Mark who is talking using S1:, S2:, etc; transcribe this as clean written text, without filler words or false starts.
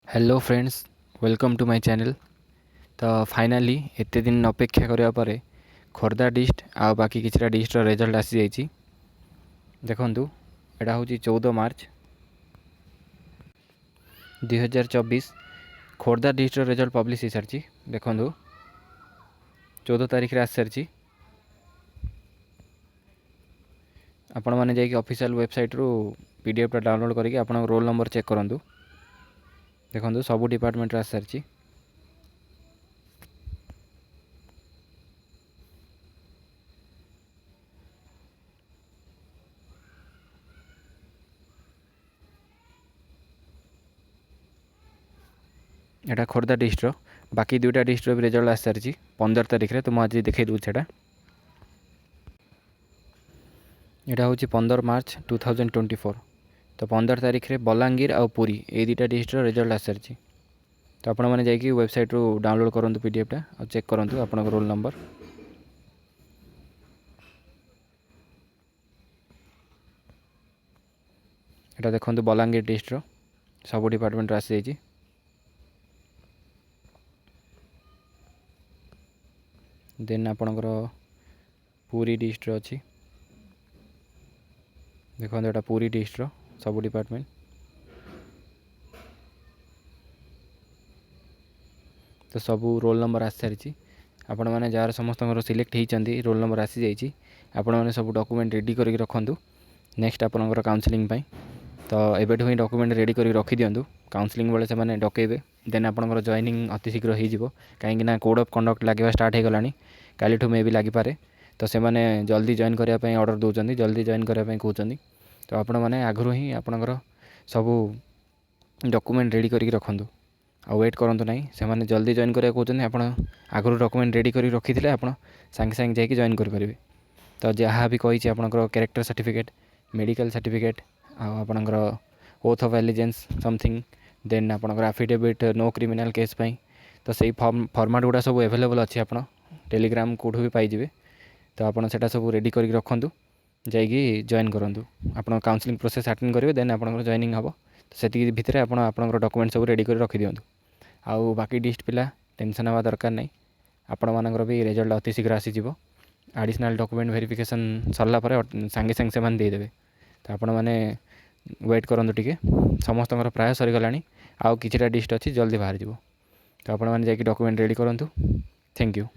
S1: Hello friends, welcome to my channel. तो finally एते दिन अपेक्षा करने पर खोर्धा डिस्ट आ बाकी किसी डिस्ट्र रिजल्ट आसी जाइए। देखु यहाँ हूँ 14 मार्च 2024 खोर्धा डिस्ट्र रिजल्ट पब्लिश हो सारी। देखु 14 तारीख रे आसी सारी। आपण मैंने जाकि ऑफिशियल वेबसाइट रू पीडीएफ डाउनलोड करके आप रोल नंबर चेक करूँ। देखो सबू डिपार्टमेंट आसी सारी। यहाँ खोर्धा डिस्ट्र बाकी दुईटा डिस्ट्र भी रिजल्ट आसी सारी 15 तारीख रे। तो मुझे देखा दूसरा यहाँ हूँ 15 मार्च 2024। तो 15 तारीख रे बलांगीर आ पुरी ये दुटा डिस्ट्र रिजल्ट आसी सारी। तो आपण मैंने जाकि वेबसाइट रू डाउनलोड करूँ पीडीएफटा और चेक करूँ आप रोल नंबर। यहाँ देखो बलांगीर डिस्ट्र सब डिपार्टमेंट आसी जाइए। देन आपणकर पुरी डिस्ट्र अच्छी। देखो यहाँ पुरी डिस्ट्र सब डिपार्टमेंट। तो सबू रोल नंबर आसी सारी। आपण मैंने जार समस्त सिलेक्ट होती रोल नंबर आसी जाइए। आपण मैंने सब डॉक्यूमेंट रेडी करके रखुँ नेक्स्ट आपणकर काउंसलिंग। तो एबेठु ही डॉक्यूमेंट रेडी कर रखी दिंतु। काउंसलिंग बेले से डकेबे। देन आपणकर जॉइनिंग अति शीघ्र हो कहीं कोड ऑफ कंडक्ट लगे स्टार्ट हो गलानी। कालीठू मे भी लगिपारे। तो से मैंने जल्दी जॉइन करने ऑर्डर दौरान जल्दी जॉइन करने कहते। तो आपण मैंने आगु ही आपणकर सबू डॉक्यूमेंट रेडी करके रखुँ आ वेट करूँ ना से जल्दी जॉइन करने कहते। आप आगु डॉक्यूमेंट रेडी कर रखी थे आप सांगे सांगे जाकि जॉइन करेंगे। तो जहाँ भी कही आपणकर कैरेक्टर सर्टिफिकेट मेडिकल सर्टिफिकेट आपणकर oath of allegiance something then आपणकर एफिडेविट नो क्रिमिनल केस पाई। तो सही फॉर्मेट गुड़ा सब अवेलेबल अच्छी आप टेलीग्राम कौटू भी पाइबे। तो आपड़ से सब रेडी कर रखुँ जाकि जॉइन करूँ आप काउंसलिंग प्रोसेस अटेंड करेंगे। देन आप जॉइनिंग हम तो से भितर आप डॉक्यूमेंट सब रेडी कर रखी दिंतु। आउ बाकी डिस्ट पिला टेंशन हवा दरकार नहीं। आपण मानकर भी रिजल्ट अति शीघ्र आसीज। एडिशनल डॉक्यूमेंट वेरिफिकेशन सरला सांगे सांगे से देदेवे। तो आपण मैंने वेट करूँ टे समस्त प्राय सरीगला आउ कि डिस्ट अच्छी जल्दी बाहर जाव। तो आप डॉक्यूमेंट रेडी करूँ। Thank you.